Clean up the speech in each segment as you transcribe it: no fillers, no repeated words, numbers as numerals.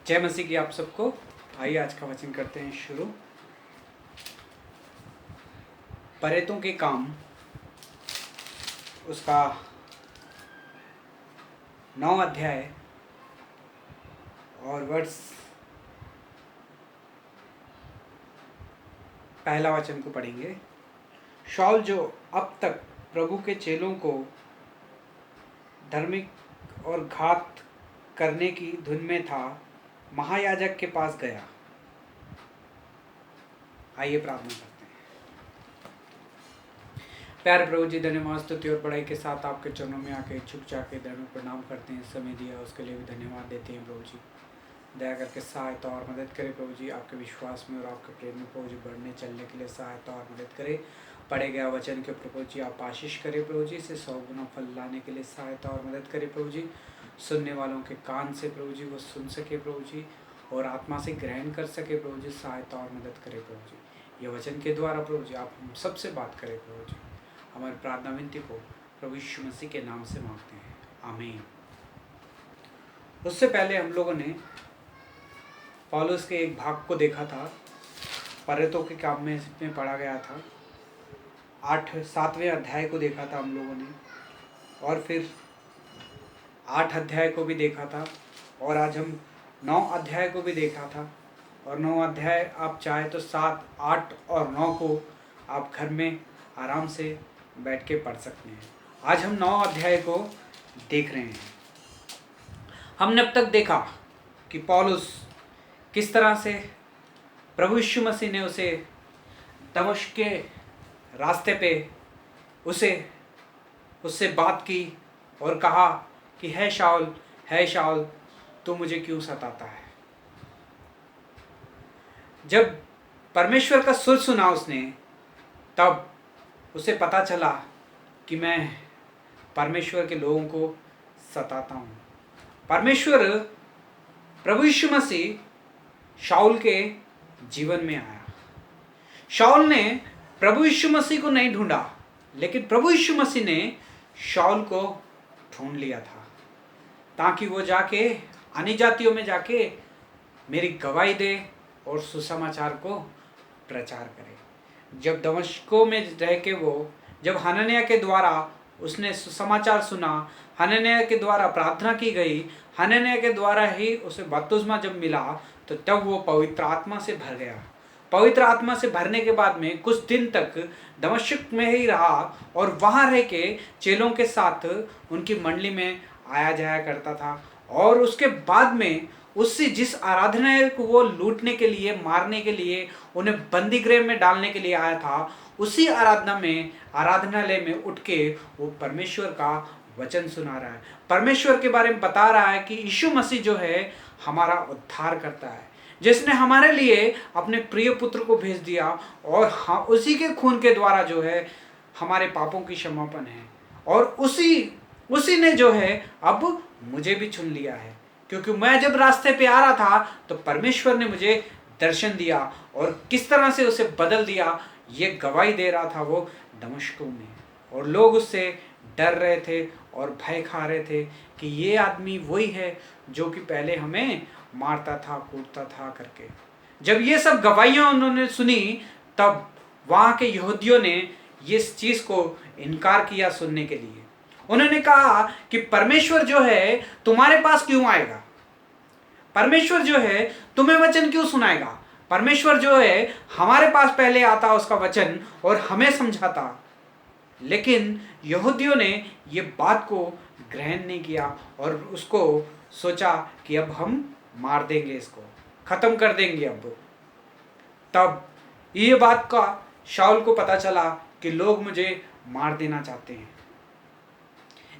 जय मसीह की आप सबको। आइए आज का वचन करते हैं शुरू। प्रेरितों के काम उसका 9 अध्याय और वर्ष पहला वचन को पढ़ेंगे। शाऊल जो अब तक प्रभु के चेलों को धार्मिक और घात करने की धुन में था, महायाजक के पास गया। आइए प्रार्थना करते हैं। प्यारे प्रभु जी, धन्यवाद स्तुति और बड़ाई के साथ आपके चरणों में आके झुक जाके धर्म प्रणाम करते हैं। समय दिया उसके लिए भी धन्यवाद देते हैं। प्रभु जी दया करके सहायता और मदद करें प्रभु जी, आपके विश्वास में और आपके प्रेम में प्रभु जी बढ़ने चलने के लिए सहायता और मदद करें। पढ़े गया वचन के प्रभु जी आप आशीष करें प्रभु जी, इसे 100 गुना फल लाने के लिए सहायता और मदद करें प्रभु जी। सुनने वालों के कान से प्रभु जी वो सुन सके प्रभु जी, और आत्मा से ग्रहण कर सके प्रभु जी, सहायता और मदद करें प्रभु जी। ये वचन के द्वारा प्रभु जी आप हम सबसे बात करें प्रभु जी। हमारी प्रार्थना विनती को प्रभु यीशु मसीह के नाम से मांगते हैं, आमीन। उससे पहले हम लोगों ने पौलुस के एक भाग को देखा था, प्रेरितों के काम में पढ़ा गया था। 7वें अध्याय को देखा था हम लोगों ने, और फिर 8 अध्याय को भी देखा था, और आज हम 9 अध्याय को भी देखा था। और 9 अध्याय आप चाहे तो 7, 8 और 9 को आप घर में आराम से बैठ के पढ़ सकते हैं। आज हम 9 अध्याय को देख रहे हैं। हमने अब तक देखा कि पौलुस किस तरह से प्रभु यीशु मसीह ने उसे दमिश्क के रास्ते पे उससे बात की और कहा कि है शाऊल तू मुझे क्यों सताता है। जब परमेश्वर का सुर सुना उसने, तब उसे पता चला कि मैं परमेश्वर के लोगों को सताता हूँ। परमेश्वर प्रभु यीशु मसीह शाऊल के जीवन में आया। शाऊल ने प्रभु यीशु मसीह को नहीं ढूंढा, लेकिन प्रभु यीशु मसीह ने शाऊल को ढूंढ लिया था, ताकि वो जाके अन्य जातियों में जाके मेरी गवाही दे और सुसमाचार को प्रचार करे। जब दमिश्क में रह के जब हनन्याह के द्वारा उसने सुसमाचार सुना, हनन्याह के द्वारा प्रार्थना की गई, हनन्याह के द्वारा ही उसे बपतिस्मा जब मिला, तो तब वो पवित्र आत्मा से भर गया। पवित्र आत्मा से भरने के बाद में कुछ दिन तक दमिश्क में ही रहा, और वहाँ रह के चेलों के साथ उनकी मंडली में आया जाया करता था। और उसके बाद में उससे जिस आराधनालय को वो लूटने के लिए, मारने के लिए, उन्हें बंदी गृह में डालने के लिए आया था, उसी आराधनालय में उठ के वो परमेश्वर का वचन सुना रहा है। परमेश्वर के बारे में बता रहा है कि यीशु मसीह जो है हमारा उद्धार करता है, जिसने हमारे लिए अपने प्रिय पुत्र को भेज दिया, और उसी के खून के द्वारा जो है हमारे पापों की क्षमापन है। और उसी ने जो है अब मुझे भी चुन लिया है, क्योंकि मैं जब रास्ते पे आ रहा था तो परमेश्वर ने मुझे दर्शन दिया, और किस तरह से उसे बदल दिया ये गवाही दे रहा था वो दमिश्क में। और लोग उससे डर रहे थे और भय खा रहे थे कि ये आदमी वही है जो कि पहले हमें मारता था, कूटता था करके। जब ये सब गवाहियाँ उन्होंने सुनी, तब वहाँ के यहूदियों ने इस चीज़ को इनकार किया सुनने के लिए। उन्होंने कहा कि परमेश्वर जो है तुम्हारे पास क्यों आएगा, परमेश्वर जो है तुम्हें वचन क्यों सुनाएगा, परमेश्वर जो है हमारे पास पहले आता उसका वचन और हमें समझाता। लेकिन यहूदियों ने ये बात को ग्रहण नहीं किया, और उसको सोचा कि अब हम मार देंगे, इसको खत्म कर देंगे अब। तब ये बात का शाऊल को पता चला कि लोग मुझे मार देना चाहते हैं।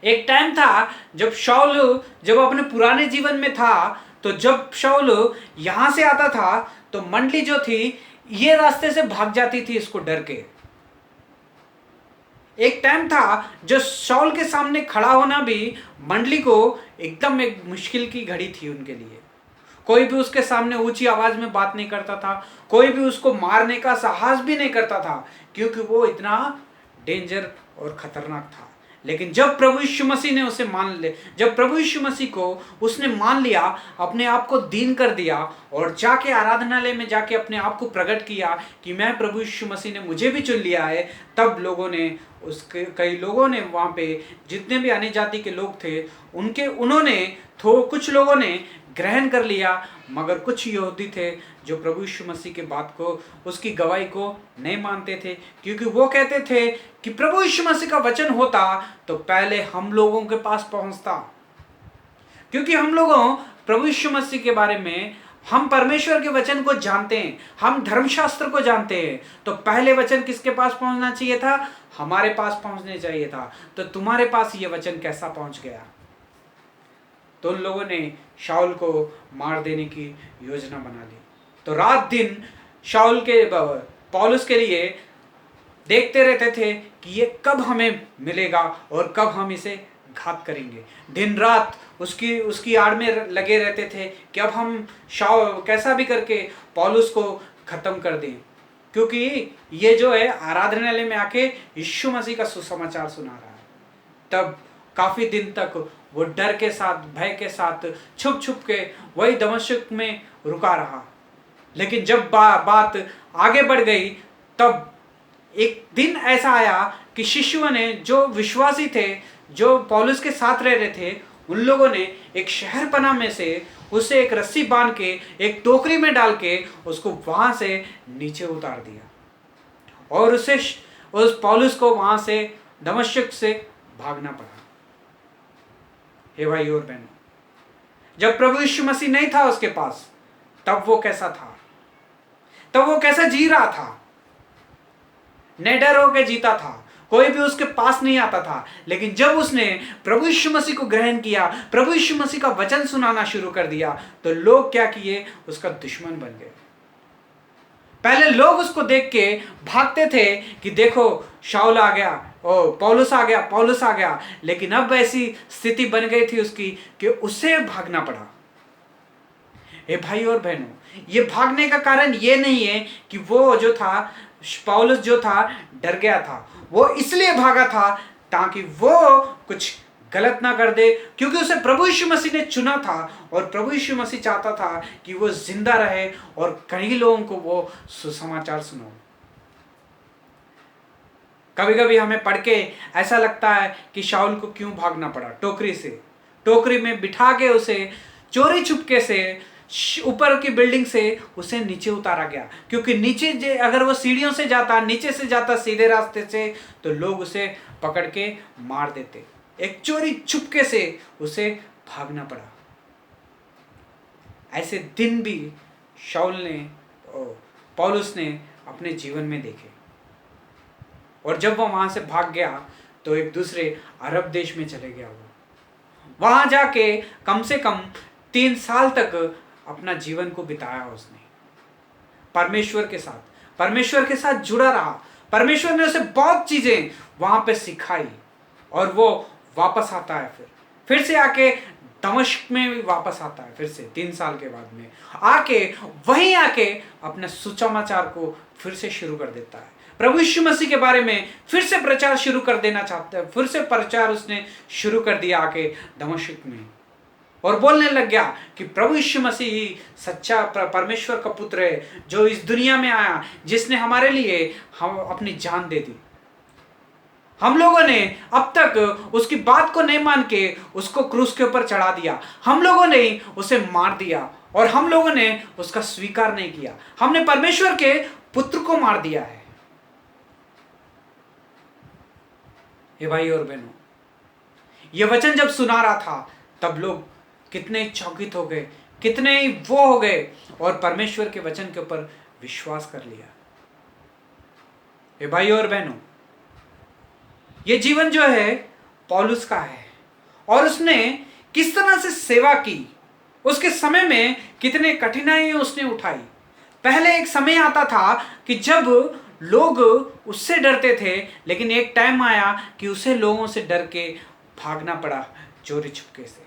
एक टाइम था जब शाऊल जब अपने पुराने जीवन में था, तो जब शाऊल यहाँ से आता था तो मंडली जो थी ये रास्ते से भाग जाती थी इसको डर के। एक टाइम था जो शाऊल के सामने खड़ा होना भी मंडली को एकदम एक मुश्किल की घड़ी थी उनके लिए। कोई भी उसके सामने ऊंची आवाज में बात नहीं करता था, कोई भी उसको मारने का साहस भी नहीं करता था, क्योंकि वो इतना डेंजर और खतरनाक था। लेकिन जब प्रभु यीशु मसीह ने उसे जब प्रभु यीशु मसीह को उसने मान लिया, अपने आप को दीन कर दिया और जाके आराधनालय में जाके अपने आप को प्रकट किया कि मैं प्रभु यीशु मसीह ने मुझे भी चुन लिया है, तब लोगों ने कई लोगों ने वहाँ पे जितने भी अन्य जाति के लोग थे कुछ लोगों ने ग्रहण कर लिया, मगर कुछ यहूदी थे जो प्रभु यीशु मसीह के बात को, उसकी गवाही को नहीं मानते थे, क्योंकि वो कहते थे कि प्रभु यीशु मसीह का वचन होता तो पहले हम लोगों के पास पहुंचता, क्योंकि हम लोगों प्रभु यीशु मसीह के बारे में, हम परमेश्वर के वचन को जानते हैं, हम धर्मशास्त्र को जानते हैं, तो पहले वचन किसके पास पहुंचना चाहिए था? हमारे पास पहुंचने चाहिए था। तो तुम्हारे पास ये वचन कैसा पहुंच गया? तो उन लोगों ने शाऊल को मार देने की योजना बना ली। तो रात दिन पौलुस के लिए देखते रहते थे कि ये कब हमें मिलेगा और कब हम इसे घात करेंगे। दिन रात उसकी आड़ में लगे रहते थे कि अब हम कैसा भी करके पौलुस को खत्म कर दें, क्योंकि ये जो है आराधनालय में आके यीशु मसीह का सुसमाचार सुना रहा है। तब काफी दिन तक वो डर के साथ, भय के साथ, छुप छुप के वही दमिश्क में रुका रहा। लेकिन जब बात आगे बढ़ गई, तब एक दिन ऐसा आया कि शिष्यों ने, जो विश्वासी थे, जो पौलुस के साथ रह रहे थे, उन लोगों ने एक शहरपनाह में से उसे एक रस्सी बांध के एक टोकरी में डाल के उसको वहां से नीचे उतार दिया और उस पौलुस को वहां से दमिश्क से भागना पड़ा। हे भाई और बहनों, जब प्रभु यीशु मसीह नहीं था उसके पास, तब वो कैसा था? तब वो कैसा जी रहा था? निडर होकर जीता था, कोई भी उसके पास नहीं आता था। लेकिन जब उसने प्रभु यीशु मसीह को ग्रहण किया, प्रभु यीशु मसीह का वचन सुनाना शुरू कर दिया, तो लोग क्या किए? उसका दुश्मन बन गए। पहले लोग उसको देख के भागते थे कि देखो शाऊल आ गया, पौलुस आ गया, पौलुस आ गया। लेकिन अब ऐसी स्थिति बन गई थी उसकी कि उसे भागना पड़ा। हे भाई और बहनों, ये भागने का कारण ये नहीं है कि वो जो था, पौलुस जो था, डर गया था। वो इसलिए भागा था ताकि वो कुछ गलत ना कर दे, क्योंकि उसे प्रभु यीशु मसीह ने चुना था और प्रभु यीशु मसीह चाहता था कि वो जिंदा रहे और कई लोगों को वो सुसमाचार सुनाओ। कभी कभी हमें पढ़ के ऐसा लगता है कि शाऊल को क्यों भागना पड़ा। टोकरी में बिठा के उसे चोरी छुपके से ऊपर की बिल्डिंग से उसे नीचे उतारा गया, क्योंकि नीचे अगर वो सीढ़ियों से जाता, नीचे से जाता सीधे रास्ते से, तो लोग उसे पकड़ के मार देते। एक चोरी छुपके से उसे भागना पड़ा। ऐसे दिन भी पौलुस ने अपने जीवन में देखे। और जब वो वहां से भाग गया तो एक दूसरे अरब देश में चले गया। वो वहां जाके कम से कम 3 साल तक अपना जीवन को बिताया उसने परमेश्वर के साथ जुड़ा रहा। परमेश्वर ने उसे बहुत चीजें वहां पे सिखाई और वो वापस आता है, फिर से आके दमिश्क में भी वापस आता है, फिर से 3 साल के बाद में वहीं आके अपने सुसमाचार को फिर से शुरू कर देता है। प्रभु यीशु मसीह के बारे में फिर से प्रचार शुरू कर देना चाहता है। फिर से प्रचार उसने शुरू कर दिया आके दमिश्क में, और बोलने लग गया कि प्रभु यीशु मसीह ही सच्चा परमेश्वर का पुत्र है, जो इस दुनिया में आया, जिसने हमारे लिए अपनी जान दे दी। हम लोगों ने अब तक उसकी बात को नहीं मान के उसको क्रूस के ऊपर चढ़ा दिया। हम लोगों ने उसे मार दिया और हम लोगों ने उसका स्वीकार नहीं किया। हमने परमेश्वर के पुत्र को मार दिया है। हे भाई और बहनों, ये वचन जब सुना रहा था, तब लोग कितने चौकित हो गए, कितने ही वो हो गए और परमेश्वर के वचन के ऊपर विश्वास कर लिया। हे भाई और बहनों, ये जीवन जो है पौलुस का है और उसने किस तरह से सेवा की, उसके समय में कितने कठिनाइयां उसने उठाई। पहले एक समय आता था कि जब लोग उससे डरते थे, लेकिन एक टाइम आया कि उसे लोगों से डर के भागना पड़ा चोरी छुपके से।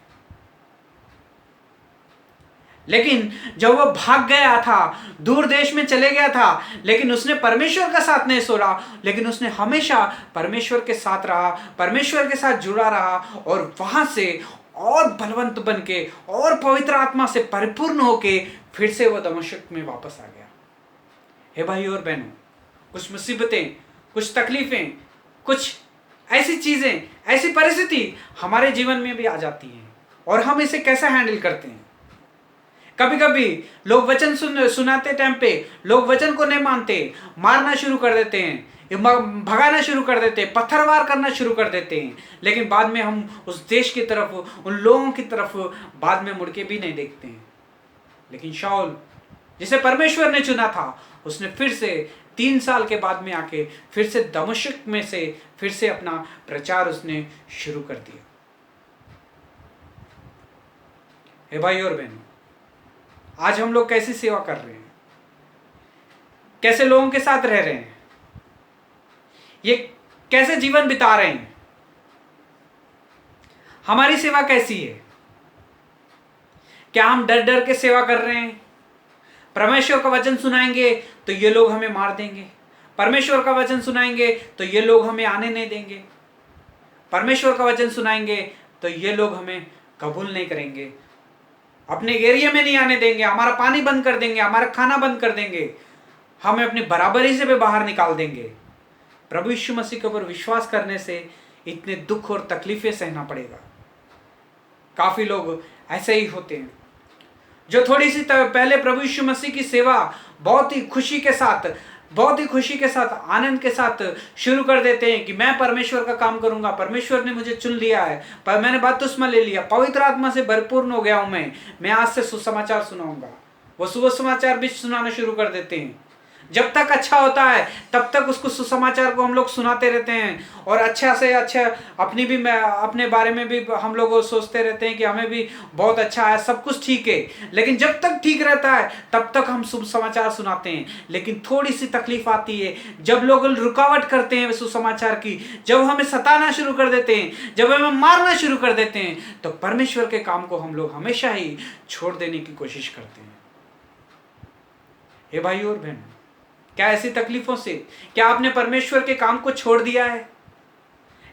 लेकिन जब वो भाग गया था, दूर देश में चले गया था, लेकिन उसने परमेश्वर का साथ नहीं छोड़ा, लेकिन उसने हमेशा परमेश्वर के साथ रहा, परमेश्वर के साथ जुड़ा रहा, और वहां से और बलवंत बन के और पवित्र आत्मा से परिपूर्ण होके फिर से वो दमिश्क में वापस आ गया। हे भाई और बहनों, कुछ मुसीबतें, कुछ तकलीफें, कुछ ऐसी चीजें, ऐसी परिस्थिति हमारे जीवन में भी आ जाती हैं, और हम इसे कैसे हैंडल करते हैं। कभी कभी लोग वचन सुनाते टाइम पे लोग वचन को नहीं मानते, मारना शुरू कर देते हैं, भगाना शुरू कर देते हैं, पत्थरवार करना शुरू कर देते हैं, लेकिन बाद में हम उस देश की तरफ, उन लोगों की तरफ बाद में मुड़ के भी नहीं देखते हैं। लेकिन शाऊल, जिसे परमेश्वर ने चुना था, उसने फिर से 3 साल के बाद में आके फिर से दमिश्क में से फिर से अपना प्रचार उसने शुरू कर दिया। हे भाई और बहनों, आज हम लोग कैसी सेवा कर रहे हैं, कैसे लोगों के साथ रह रहे हैं, ये कैसे जीवन बिता रहे हैं, हमारी सेवा कैसी है? क्या हम डर डर के सेवा कर रहे हैं? परमेश्वर का वचन सुनाएंगे तो ये लोग हमें मार देंगे, परमेश्वर का वचन सुनाएंगे तो ये लोग हमें आने नहीं देंगे, परमेश्वर का वचन सुनाएंगे तो ये लोग हमें कबूल नहीं करेंगे, अपने एरिया में नहीं आने देंगे, हमारा पानी बंद कर देंगे, हमारा खाना बंद कर देंगे, हमें अपनी बराबरी से भी बाहर निकाल देंगे। प्रभु यीशु मसीह के ऊपर विश्वास करने से इतने दुख और तकलीफें सहना पड़ेगा। काफी लोग ऐसे ही होते हैं जो थोड़ी सी पहले प्रभु यीशु मसीह की सेवा बहुत ही खुशी के साथ, आनंद के साथ शुरू कर देते हैं कि मैं परमेश्वर का काम करूंगा, परमेश्वर ने मुझे चुन लिया है, पर मैंने बपतिस्मा ले लिया, पवित्र आत्मा से भरपूर्ण हो गया हूं मैं आज से सुसमाचार सुनाऊंगा। वो सुसमाचार भी सुनाना शुरू कर देते हैं। जब तक अच्छा होता है तब तक उसको सुसमाचार को हम लोग सुनाते रहते हैं, और अच्छा से अच्छा अपने बारे में भी हम लोग सोचते रहते हैं कि हमें भी बहुत अच्छा है, सब कुछ ठीक है। लेकिन जब तक ठीक रहता है तब तक हम सुसमाचार सुनाते हैं। लेकिन थोड़ी सी तकलीफ आती है जब लोग रुकावट करते हैं सुसमाचार की, जब हमें सताना शुरू कर देते हैं, जब हमें मारना शुरू कर देते हैं, तो परमेश्वर के काम को हम लोग हमेशा ही छोड़ देने की कोशिश करते हैं। हे भाई और बहन, क्या ऐसी तकलीफों से क्या आपने परमेश्वर के काम को छोड़ दिया है?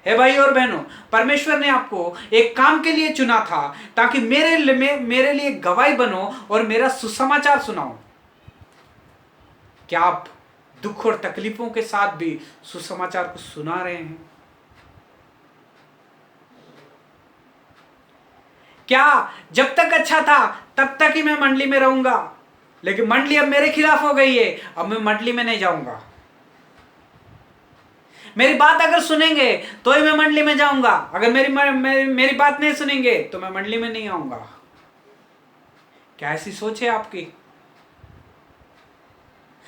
हे भाई और बहनों, परमेश्वर ने आपको एक काम के लिए चुना था ताकि मेरे लिए गवाही बनो और मेरा सुसमाचार सुनाओ। क्या आप दुख और तकलीफों के साथ भी सुसमाचार को सुना रहे हैं? क्या जब तक अच्छा था तब तक ही मैं मंडली में रहूंगा, लेकिन मंडली अब मेरे खिलाफ हो गई है, अब मैं मंडली में नहीं जाऊंगा, मेरी बात अगर सुनेंगे तो ही मैं मंडली में जाऊंगा, अगर मेरी बात नहीं सुनेंगे तो मैं मंडली में नहीं आऊंगा? क्या ऐसी सोच है आपकी?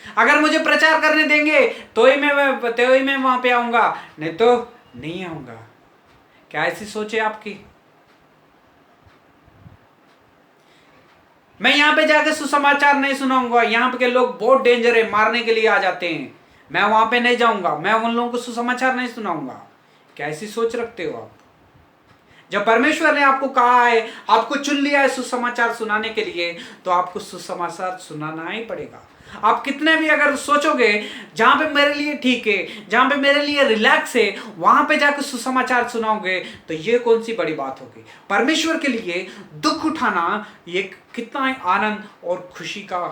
अगर मुझे प्रचार करने देंगे तो ही मैं वहां पे आऊंगा, नहीं तो नहीं आऊंगा। क्या ऐसी सोच है आपकी? मैं यहां पे जाकर सुसमाचार नहीं सुनाऊंगा, यहां पे के लोग बहुत डेंजर है, मारने के लिए आ जाते हैं, मैं वहां पे नहीं जाऊंगा, मैं उन लोगों को सुसमाचार नहीं सुनाऊंगा। क्या ऐसी सोच रखते हो आप? जब परमेश्वर ने आपको कहा है, आपको चुन लिया है सुसमाचार सुनाने के लिए, तो आपको सुसमाचार सुनाना ही पड़ेगा। आप कितने भी अगर सोचोगे जहां पे मेरे लिए ठीक है, जहां पे मेरे लिए रिलैक्स है, वहां पे जाकर सुसमाचार सुनाओगे, तो ये कौन सी बड़ी बात होगी? परमेश्वर के लिए दुख उठाना ये कितना आनंद और खुशी का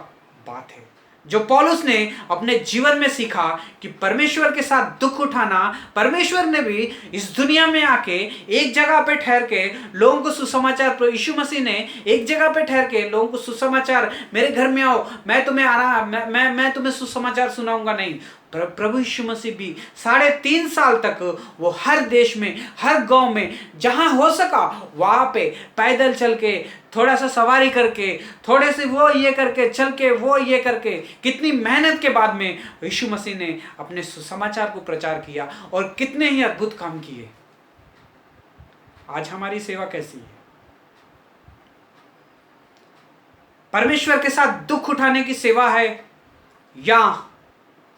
बात है, जो पौलुस ने अपने जीवन में सीखा कि परमेश्वर के साथ दुख उठाना। परमेश्वर ने भी इस दुनिया में आके एक जगह पे ठहर के लोगों को सुसमाचार, यीशु मसीह ने एक जगह पे ठहर के लोगों को सुसमाचार, मेरे घर में आओ, मैं तुम्हें सुसमाचार सुनाऊंगा नहीं। प्रभु यीशु मसीह भी 3.5 साल तक वो हर देश में, हर गांव में जहां हो सका वहां पे पैदल चल के, थोड़ा सा सवारी करके, थोड़े से वो ये करके, चल के वो ये करके, कितनी मेहनत के बाद में यीशु मसीह ने अपने सुसमाचार को प्रचार किया और कितने ही अद्भुत काम किए। आज हमारी सेवा कैसी है? परमेश्वर के साथ दुख उठाने की सेवा है या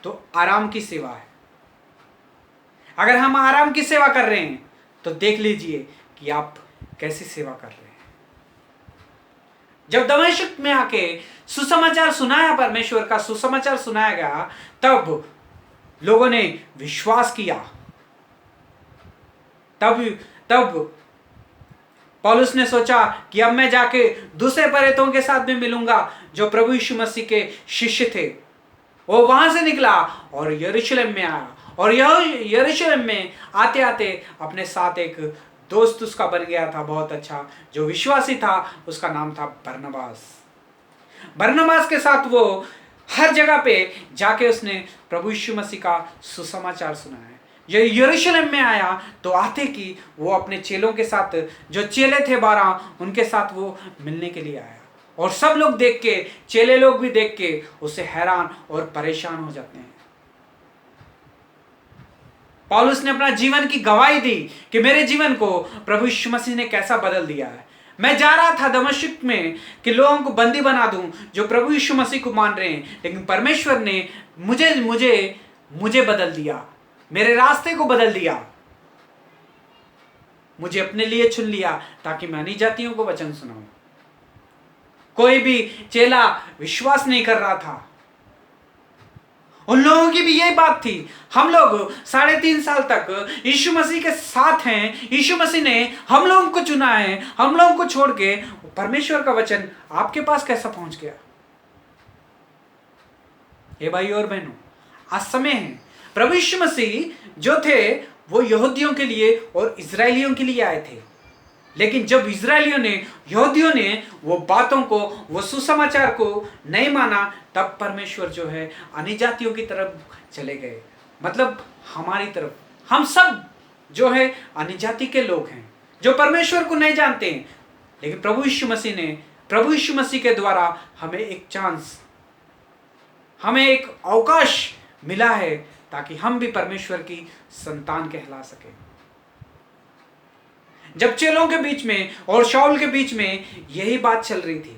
तो आराम की सेवा है? अगर हम आराम की सेवा कर रहे हैं तो देख लीजिए कि आप कैसी सेवा कर रहे हैं। जब दमिश्क में आके सुसमाचार सुनाया, परमेश्वर का सुसमाचार सुनाया गया, तब लोगों ने विश्वास किया। तब पौलुस ने सोचा कि अब मैं जाके दूसरे प्रेरितों के साथ भी मिलूंगा जो प्रभु यीशु मसीह के शिष्य थे। वो वहां से निकला और यरूशलेम में आया, और यरूशलेम में आते आते अपने साथ एक दोस्त उसका बन गया था बहुत अच्छा, जो विश्वासी था। उसका नाम था बरनबास। बरनबास के साथ वो हर जगह पे जाके उसने प्रभु यीशु मसीह का सुसमाचार सुनाया। ये यरूशलेम में आया तो आते कि वो अपने चेलों के साथ, जो चेले थे 12, उनके साथ वो मिलने के लिए आया। और सब लोग देख के, चेले लोग भी देख के उससे हैरान और परेशान हो जाते हैं। पौलुस ने अपना जीवन की गवाही दी कि मेरे जीवन को प्रभु यीशु मसीह ने कैसा बदल दिया है। मैं जा रहा था दमिश्क में कि लोगों को बंदी बना दूं जो प्रभु यीशु मसीह को मान रहे हैं, लेकिन परमेश्वर ने मुझे बदल दिया, मेरे रास्ते को बदल दिया, मुझे अपने लिए चुन लिया ताकि मैं अन्य जातियों को वचन सुनाऊं। कोई भी चेला विश्वास नहीं कर रहा था। उन लोगों की भी यही बात थी। हम लोग 3.5 साल तक यीशु मसीह के साथ हैं, यीशु मसीह ने हम लोगों को चुना है, हम लोगों को छोड़ के परमेश्वर का वचन आपके पास कैसा पहुंच गया? हे भाई और बहनों, आज समय है। प्रभु यीशु मसीह जो थे वो यहूदियों के लिए और इजरायलियों के लिए आए थे, लेकिन जब यहूदियों ने वो बातों को, वो सुसमाचार को नहीं माना, तब परमेश्वर जो है अन्य जातियों की तरफ चले गए। मतलब हमारी तरफ, हम सब जो है अन्य जाति के लोग हैं जो परमेश्वर को नहीं जानते हैं, लेकिन प्रभु यीशु मसीह के द्वारा हमें एक चांस, हमें एक अवकाश मिला है ताकि हम भी परमेश्वर की संतान कहला सके। जब चेलों के बीच में और शाऊल के बीच में यही बात चल रही थी,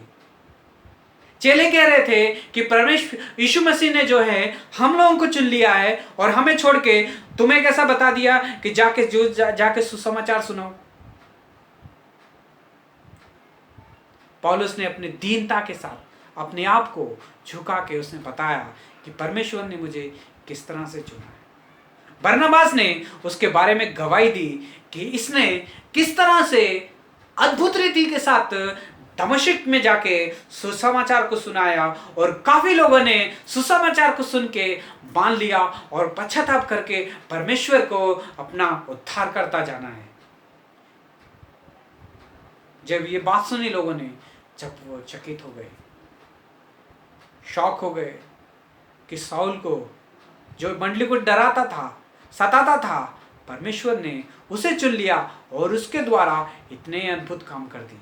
चेले कह रहे थे कि परमेश्वर यीशु मसीह ने जो है हम लोगों को चुन लिया है और हमें छोड़ के तुम्हें कैसा बता दिया कि जाके सुसमाचार सुनाओ। पौलुस ने अपनी दीनता के साथ अपने आप को झुका के उसने बताया कि परमेश्वर ने मुझे किस तरह से चुना है। बरनबास ने उसके बारे में गवाही दी कि इसने किस तरह से अद्भुत रीति के साथ दमिश्क में जाके सुसमाचार को सुनाया, और काफी लोगों ने सुसमाचार को सुन के मान लिया और पश्चाताप करके परमेश्वर को अपना उद्धार करता जाना है। जब ये बात सुनी लोगों ने, जब वो चकित हो गए, शॉक हो गए कि शाऊल को, जो मंडली को डराता था, सताता था, परमेश्वर ने उसे चुन लिया और उसके द्वारा इतने अद्भुत काम कर दिए।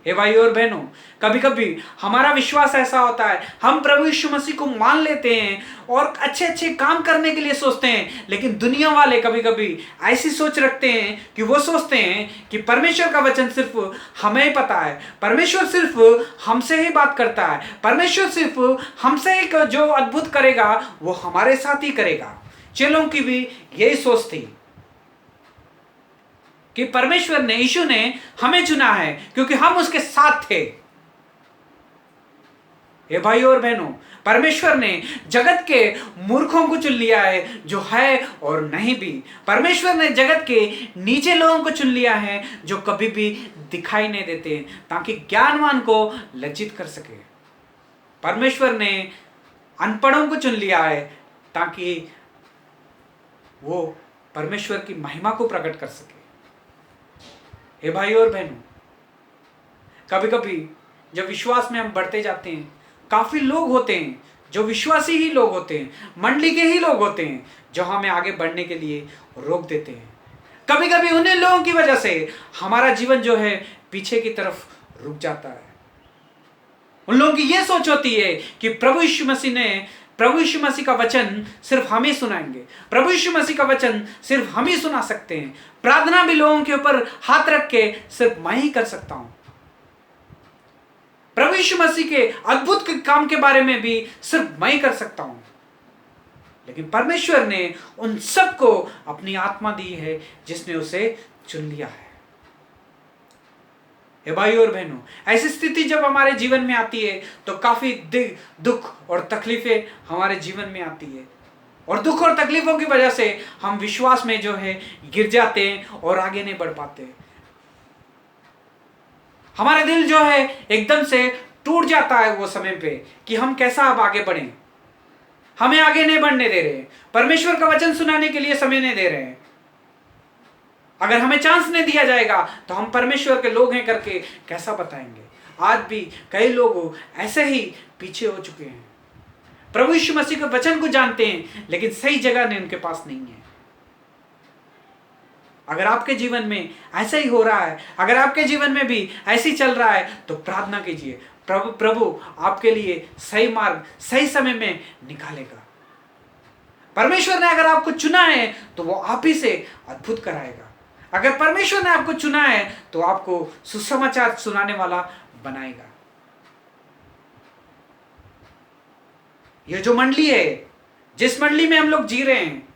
हे भाई और बहनों, कभी कभी हमारा विश्वास ऐसा होता है, हम प्रभु यीशु मसीह को मान लेते हैं और अच्छे अच्छे काम करने के लिए सोचते हैं, लेकिन दुनिया वाले कभी कभी ऐसी सोच रखते हैं कि वो सोचते हैं कि परमेश्वर का वचन सिर्फ हमें ही पता है, परमेश्वर सिर्फ हमसे ही बात करता है, परमेश्वर सिर्फ हमसे ही जो अद्भुत करेगा वो हमारे साथ ही करेगा। चेलों की भी यही सोच थी कि परमेश्वर ने, यीशु ने हमें चुना है क्योंकि हम उसके साथ थे। हे भाई और बहनों, परमेश्वर ने जगत के मूर्खों को चुन लिया है जो है और नहीं भी। परमेश्वर ने जगत के नीचे लोगों को चुन लिया है जो कभी भी दिखाई नहीं देते, ताकि ज्ञानवान को लज्जित कर सके। परमेश्वर ने अनपढ़ों को चुन लिया है ताकि वो परमेश्वर की महिमा को प्रकट कर सके। हे भाई और बहनों, कभी कभी जब विश्वास में हम बढ़ते जाते हैं, काफी लोग होते हैं जो विश्वासी ही लोग होते हैं, मंडली के ही लोग होते हैं जो हमें आगे बढ़ने के लिए रोक देते हैं। कभी कभी उन्हीं लोगों की वजह से हमारा जीवन जो है पीछे की तरफ रुक जाता है। उन लोगों की यह सोच होती है कि प्रभु यीशु मसीह का वचन सिर्फ हम ही सुनाएंगे, प्रभु यीशु मसीह का वचन सिर्फ हम ही सुना सकते हैं, प्रार्थना भी लोगों के ऊपर हाथ रख के सिर्फ मैं ही कर सकता हूं, प्रभु यीशु मसीह के अद्भुत काम के बारे में भी सिर्फ मैं ही कर सकता हूं। लेकिन परमेश्वर ने उन सबको अपनी आत्मा दी है जिसने उसे चुन लिया है। हे भाई और बहनों, ऐसी स्थिति जब हमारे जीवन में आती है तो काफी दुख और तकलीफें हमारे जीवन में आती है, और दुख और तकलीफों की वजह से हम विश्वास में जो है गिर जाते हैं और आगे नहीं बढ़ पाते। हमारा दिल जो है एकदम से टूट जाता है वो समय पे कि हम कैसा अब आगे बढ़ें। हमें आगे नहीं बढ़ने दे रहे, परमेश्वर का वचन सुनाने के लिए समय नहीं दे रहे हैं। अगर हमें चांस नहीं दिया जाएगा तो हम परमेश्वर के लोग हैं करके कैसा बताएंगे। आज भी कई लोग ऐसे ही पीछे हो चुके हैं, प्रभु यीशु मसीह के वचन को जानते हैं लेकिन सही जगह नहीं उनके पास नहीं है। अगर आपके जीवन में ऐसा ही हो रहा है, अगर आपके जीवन में भी ऐसे ही चल रहा है, तो प्रार्थना कीजिए, प्रभु आपके लिए सही मार्ग सही समय में निकालेगा। परमेश्वर ने अगर आपको चुना है तो वो आप ही से अद्भुत कराएगा। अगर परमेश्वर ने आपको चुना है तो आपको सुसमाचार सुनाने वाला बनाएगा। ये जो मंडली है, जिस मंडली में हम लोग जी रहे हैं,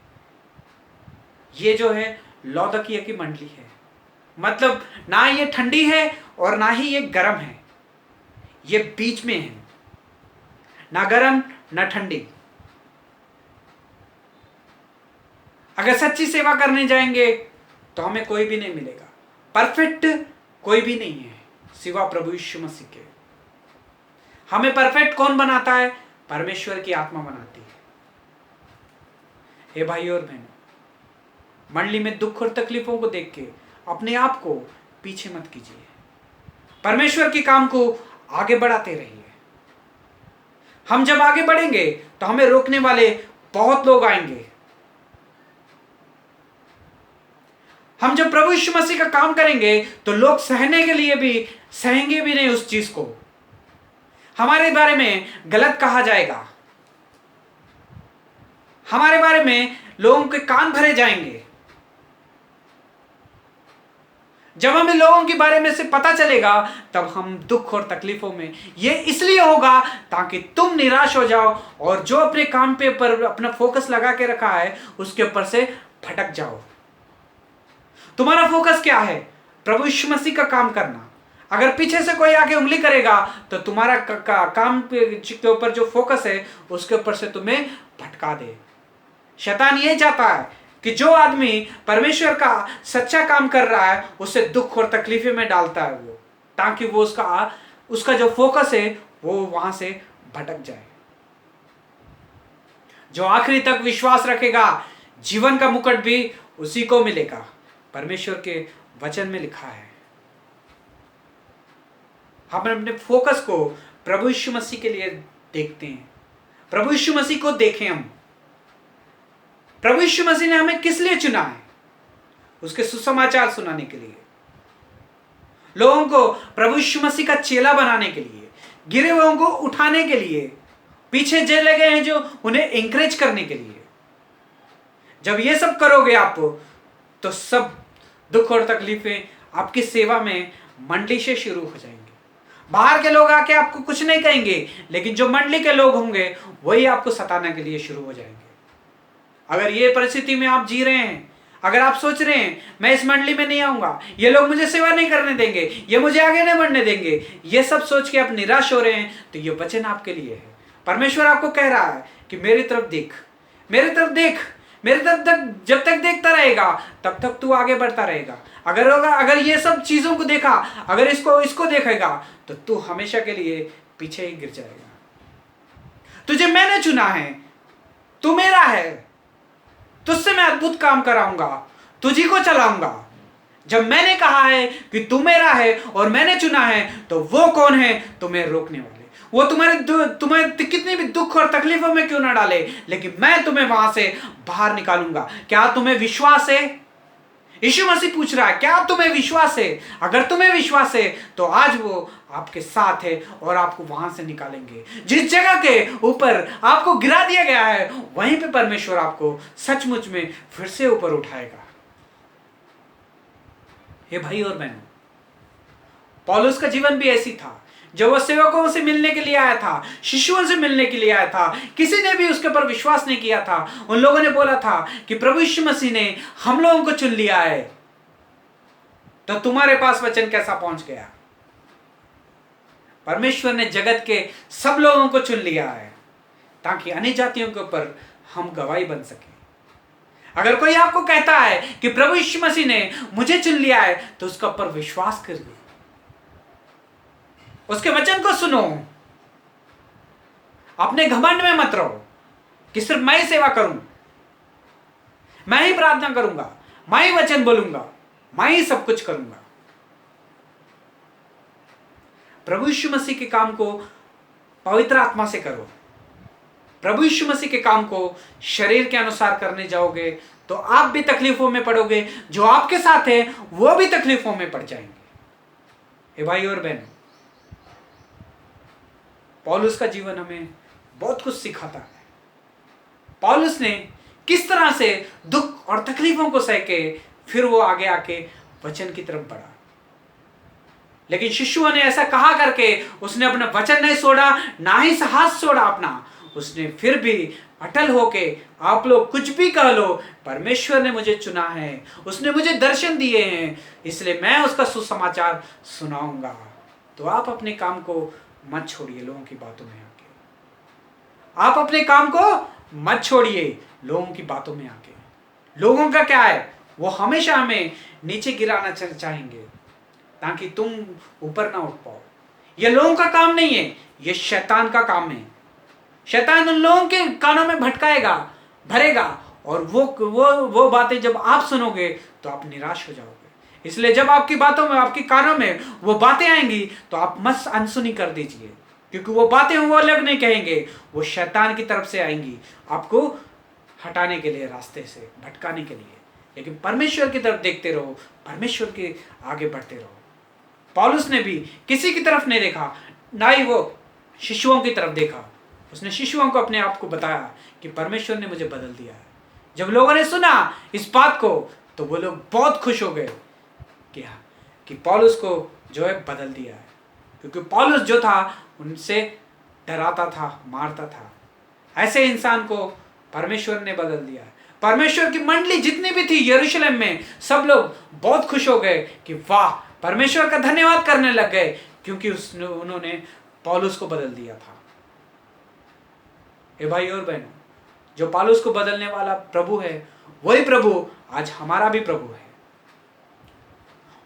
ये जो है लौदकिया की मंडली है। मतलब ना ये ठंडी है और ना ही ये गर्म है, ये बीच में है, ना गर्म ना ठंडी। अगर सच्ची सेवा करने जाएंगे तो हमें कोई भी नहीं मिलेगा। परफेक्ट कोई भी नहीं है सिवा प्रभु यीशु मसीह के। हमें परफेक्ट कौन बनाता है? परमेश्वर की आत्मा बनाती है। हे भाई और बहनों, मंडली में दुख और तकलीफों को देख के अपने आप को पीछे मत कीजिए, परमेश्वर के काम को आगे बढ़ाते रहिए। हम जब आगे बढ़ेंगे तो हमें रोकने वाले बहुत लोग आएंगे। हम जब प्रभु यीशु मसीह का काम करेंगे तो लोग सहने के लिए भी सहेंगे भी नहीं उस चीज को। हमारे बारे में गलत कहा जाएगा, हमारे बारे में लोगों के कान भरे जाएंगे। जब हमें लोगों के बारे में से पता चलेगा तब हम दुख और तकलीफों में, ये इसलिए होगा ताकि तुम निराश हो जाओ और जो अपने काम पे पर अपना फोकस लगा के रखा है उसके ऊपर से भटक जाओ। तुम्हारा फोकस क्या है? प्रभु यीशु मसीह का काम करना। अगर पीछे से कोई आगे उंगली करेगा तो तुम्हारा काम के ऊपर जो फोकस है उसके ऊपर से तुम्हें भटका दे। शैतान ये चाहता है कि जो आदमी परमेश्वर का सच्चा काम कर रहा है उसे दुख और तकलीफें में डालता है वो, ताकि वो उसका जो फोकस है वो वहां से भटक जाए। जो आखिरी तक विश्वास रखेगा जीवन का मुकुट भी उसी को मिलेगा, परमेश्वर के वचन में लिखा है। हम अपने फोकस को प्रभु यीशु मसीह के लिए देखते हैं, प्रभु यीशु मसीह को देखें। हम प्रभु यीशु मसीह ने हमें किस लिए चुना है? उसके सुसमाचार सुनाने के लिए, लोगों को प्रभु यीशु मसीह का चेला बनाने के लिए, गिरे हुओं को उठाने के लिए, पीछे जे लगे हैं जो उन्हें एंकरेज करने के लिए। जब ये सब करोगे आप तो सब दुख और तकलीफें आपकी सेवा में मंडली से शुरू हो जाएंगे। बाहर के लोग आके आपको कुछ नहीं कहेंगे, लेकिन जो मंडली के लोग होंगे वही आपको सताने के लिए शुरू हो जाएंगे। अगर ये परिस्थिति में आप जी रहे हैं, अगर आप सोच रहे हैं मैं इस मंडली में नहीं आऊंगा, ये लोग मुझे सेवा नहीं करने देंगे, ये मुझे आगे नहीं बढ़ने देंगे, ये सब सोच के आप निराश हो रहे हैं, तो ये वचन आपके लिए है। परमेश्वर आपको कह रहा है कि मेरी तरफ देख, मेरी तरफ देख, मेरी तरफ तक जब तक देखता रहेगा तब तक तू आगे बढ़ता रहेगा। अगर ये सब चीजों को देखा, अगर इसको देखेगा तो तू हमेशा के लिए पीछे ही गिर जाएगा। तुझे मैंने चुना है, तू मेरा है, तुझसे मैं अद्भुत काम कराऊंगा, तुझी को चलाऊंगा। जब मैंने कहा है कि तू मेरा है और मैंने चुना है तो वो कौन है तुम्हें रोकने वाले? वो तुम्हें कितनी भी दुख और तकलीफों में क्यों ना डाले, लेकिन मैं तुम्हें वहां से बाहर निकालूंगा। क्या तुम्हें विश्वास है? यीशु मसीह पूछ रहा है, क्या तुम्हें विश्वास है? अगर तुम्हें विश्वास है तो आज वो आपके साथ है और आपको वहां से निकालेंगे। जिस जगह के ऊपर आपको गिरा दिया गया है वहीं पे परमेश्वर आपको सचमुच में फिर से ऊपर उठाएगा। हे भाई और बहनों, पौलुस का जीवन भी ऐसी था। जब वह सेवकों से मिलने के लिए आया था, शिष्यों से मिलने के लिए आया था, किसी ने भी उसके ऊपर विश्वास नहीं किया था। उन लोगों ने बोला था कि प्रभु यीशु मसीह ने हम लोगों को चुन लिया है, तो तुम्हारे पास वचन कैसा पहुंच गया? परमेश्वर ने जगत के सब लोगों को चुन लिया है ताकि अन्य जातियों के ऊपर हम गवाही बन सके। अगर कोई आपको कहता है कि प्रभु यीशु मसीह ने मुझे चुन लिया है, तो उसका ऊपर विश्वास करिए, उसके वचन को सुनो। अपने घमंड में मत रहो कि सिर्फ मैं ही सेवा करूं, मैं ही प्रार्थना करूंगा, मैं ही वचन बोलूंगा, मैं ही सब कुछ करूंगा। प्रभु यीशु मसीह के काम को पवित्र आत्मा से करो। प्रभु यीशु मसीह के काम को शरीर के अनुसार करने जाओगे तो आप भी तकलीफों में पड़ोगे, जो आपके साथ है वो भी तकलीफों में पड़ जाएंगे। हे भाई और बहन, पौलुस का जीवन हमें बहुत कुछ सिखाता है। पौलुस ने किस तरह से दुख और तकलीफों को सह के फिर वो आगे आके वचन की तरफ बढ़ा। लेकिन शिष्यों ने ऐसा कहा करके उसने अपना वचन नहीं छोड़ा, ना ही साहस छोड़ा अपना। उसने फिर भी अटल होके, आप लोग कुछ भी कह लो, परमेश्वर ने मुझे चुना है, उसने मुझे दर्शन दिए हैं, इसलिए मैं उसका सुसमाचार सुनाऊंगा। तो आप अपने काम को मत छोड़िए लोगों की बातों में आके। आप अपने काम को मत छोड़िए लोगों की बातों में आके। लोगों का क्या है, वो हमेशा हमें नीचे गिराना चाहेंगे ताकि तुम ऊपर ना उठ पाओ। ये लोगों का काम नहीं है, ये शैतान का काम है। शैतान उन लोगों के कानों में भटकाएगा, भरेगा, और वो बातें जब आप सुनोगे तो आप निराश हो जाओगे। इसलिए जब आपकी बातों में, आपके कानों में वो बातें आएंगी तो आप मत अनसुनी कर दीजिए, क्योंकि वो बातें वो अलग नहीं कहेंगे, वो शैतान की तरफ से आएंगी आपको हटाने के लिए, रास्ते से भटकाने के लिए। लेकिन परमेश्वर की तरफ देखते रहो, परमेश्वर के आगे बढ़ते रहो। पौलुस ने भी किसी की तरफ नहीं देखा, ना ही वो शिशुओं की तरफ देखा। उसने शिशुओं को अपने आप को बताया कि परमेश्वर ने मुझे बदल दिया है। जब लोगों ने सुना इस बात को तो वो लोग बहुत खुश हो गए कि पौलुस को जो है बदल दिया है, क्योंकि पौलुस जो था उनसे डराता था, मारता था। ऐसे इंसान को परमेश्वर ने बदल दिया है। परमेश्वर की मंडली जितनी भी थी यरूशलेम में, सब लोग बहुत खुश हो गए कि वाह, परमेश्वर का धन्यवाद करने लग गए, क्योंकि उन्होंने पौलुस को बदल दिया था। हे भाई और बहनों, जो पौलुस को बदलने वाला प्रभु है, वही प्रभु आज हमारा भी प्रभु है।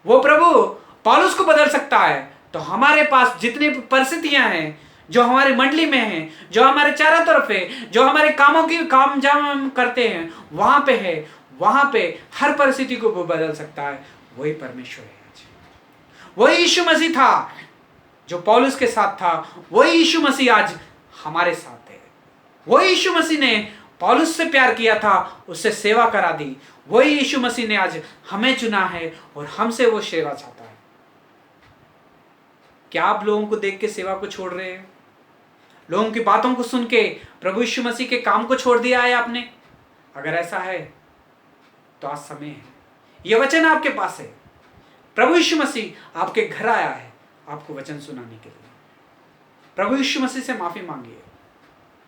वो प्रभु पौलुस को बदल सकता है, तो हमारे पास जितनी परिस्थितियां हैं, जो हमारी मंडली में हैं, जो हमारे चारों तरफ है, जो हमारे कामों की काम जाम करते हैं, वहां पे है, वहां पे हर परिस्थिति को वो बदल सकता है। वही परमेश्वर है। वही यीशु मसीह था जो पौलुस के साथ था, वही यीशु मसीह आज हमारे साथ है। वही यीशु मसीह ने पौलुस से प्यार किया था, उससे सेवा करा दी। वही यीशु मसीह ने आज हमें चुना है और हमसे वो सेवा चाहता है। क्या आप लोगों को देख के सेवा को छोड़ रहे हैं? लोगों की बातों को सुन के प्रभु यीशु मसीह के काम को छोड़ दिया है आपने? अगर ऐसा है तो आज समय है, यह वचन आपके पास है। प्रभु यीशु मसीह आपके घर आया है आपको वचन सुनाने के लिए। प्रभु यीशु मसीह से माफी मांगिए,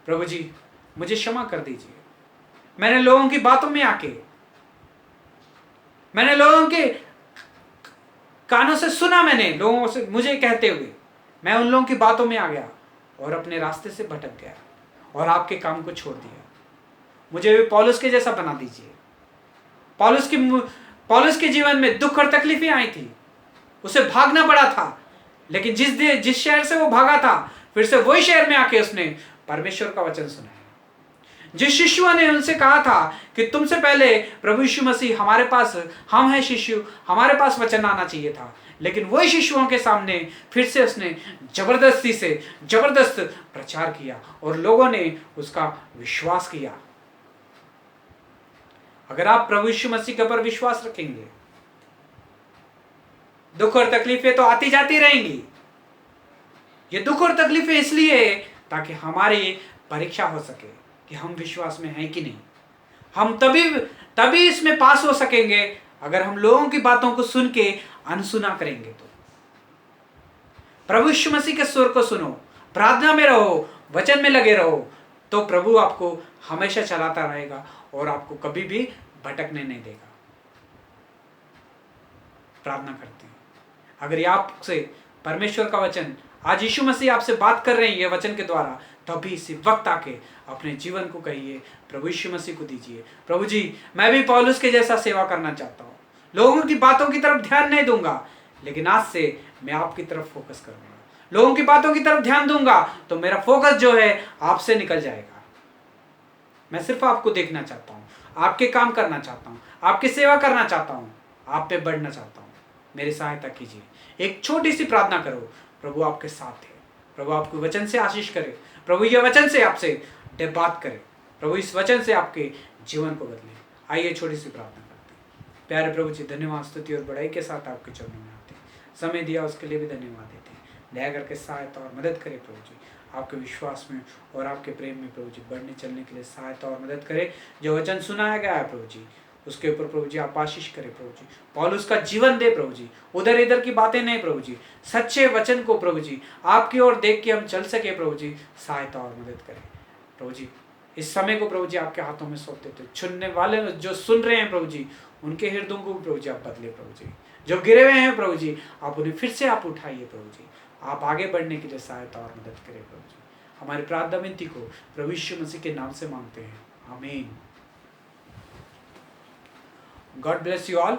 प्रभु जी मुझे क्षमा कर दीजिए, मैंने लोगों की बातों में आके, मैंने लोगों के कानों से सुना, मैंने लोगों से मुझे कहते हुए मैं उन लोगों की बातों में आ गया और अपने रास्ते से भटक गया और आपके काम को छोड़ दिया। मुझे भी पौलुस के जैसा बना दीजिए। पौलुस के जीवन में दुख और तकलीफें आई थी, उसे भागना पड़ा था, लेकिन जिस शहर से वो भागा था, फिर से वही शहर में आके उसने परमेश्वर का वचन सुना। जिस शिष्यों ने उनसे कहा था कि तुमसे पहले प्रभु यीशु मसीह हमारे पास, हम हैं शिष्य, हमारे पास वचन आना चाहिए था, लेकिन वही शिष्यों के सामने फिर से उसने जबरदस्त प्रचार किया और लोगों ने उसका विश्वास किया। अगर आप प्रभु यीशु मसीह के ऊपर विश्वास रखेंगे, दुख और तकलीफें तो आती जाती रहेंगी। ये दुख और तकलीफें इसलिए ताकि हमारी परीक्षा हो सके कि हम विश्वास में हैं कि नहीं। हम तभी इसमें पास हो सकेंगे अगर हम लोगों की बातों को सुन के अनसुना करेंगे। तो प्रभु यीशु मसीह के स्वर को सुनो, प्रार्थना में रहो, वचन में लगे रहो, तो प्रभु आपको हमेशा चलाता रहेगा और आपको कभी भी भटकने नहीं देगा। प्रार्थना करते हैं। अगर ये आपसे परमेश्वर का वचन, आज यीशु मसीह आपसे बात कर रहे हैं ये वचन के द्वारा, तभी इसी वक्त आके अपने जीवन को कहिए, प्रभु यीशु मसीह को दीजिए, प्रभु जी मैं भी पौलुस के जैसा सेवा करना चाहता हूँ, लोगों की बातों की तरफ ध्यान नहीं दूंगा, लेकिन आज से मैं आपकी तरफ फोकस करूंगा। लोगों की बातों की तरफ ध्यान दूंगा तो मेरा फोकस जो है आपसे निकल जाएगा। मैं सिर्फ आपको देखना चाहता हूँ, आपके काम करना चाहता हूँ, आपकी सेवा करना चाहता हूँ, आप पे बढ़ना चाहता हूँ। मेरी सहायता कीजिए। एक छोटी सी प्रार्थना करो, प्रभु आपके साथ है, प्रभु आपको वचन से आशीष करे, प्रभु ये वचन से आपसे बात करे, प्रभु इस वचन से आपके जीवन को बदले। आइए छोटी सी प्रार्थना करते हैं। प्यारे प्रभु जी, धन्यवाद, स्तुति और बड़ाई के साथ आपके चरणों में आते हैं। समय दिया उसके लिए भी धन्यवाद देते हैं। दया करके सहायता और मदद करे प्रभु जी, आपके विश्वास में और आपके प्रेम में प्रभु जी बढ़ने चलने के लिए सहायता और मदद करे। जो वचन सुनाया गया है प्रभु जी, उसके ऊपर प्रभु जी आप आशीष करें प्रभु जी। पौलुस का जीवन दे प्रभु जी, उधर इधर की बातें नहीं प्रभु जी, सच्चे वचन को प्रभु जी आपकी ओर देख के हम चल सके प्रभु जी, सहायता और मदद करें प्रभु जी। इस समय को प्रभु जी आपके हाथों में सौंप देते, सुनने वाले जो सुन रहे हैं प्रभु जी, उनके हृदयों को प्रभु जी आप बदले प्रभु जी। जो गिरे हुए हैं प्रभु जी, आप उन्हें फिर से आप उठाइए प्रभु जी, आप आगे बढ़ने के लिए सहायता और मदद करें प्रभु जी। हमारी प्रार्थना विनती को प्रभु यीशु मसीह के नाम से मांगते हैं, आमीन। God bless you all.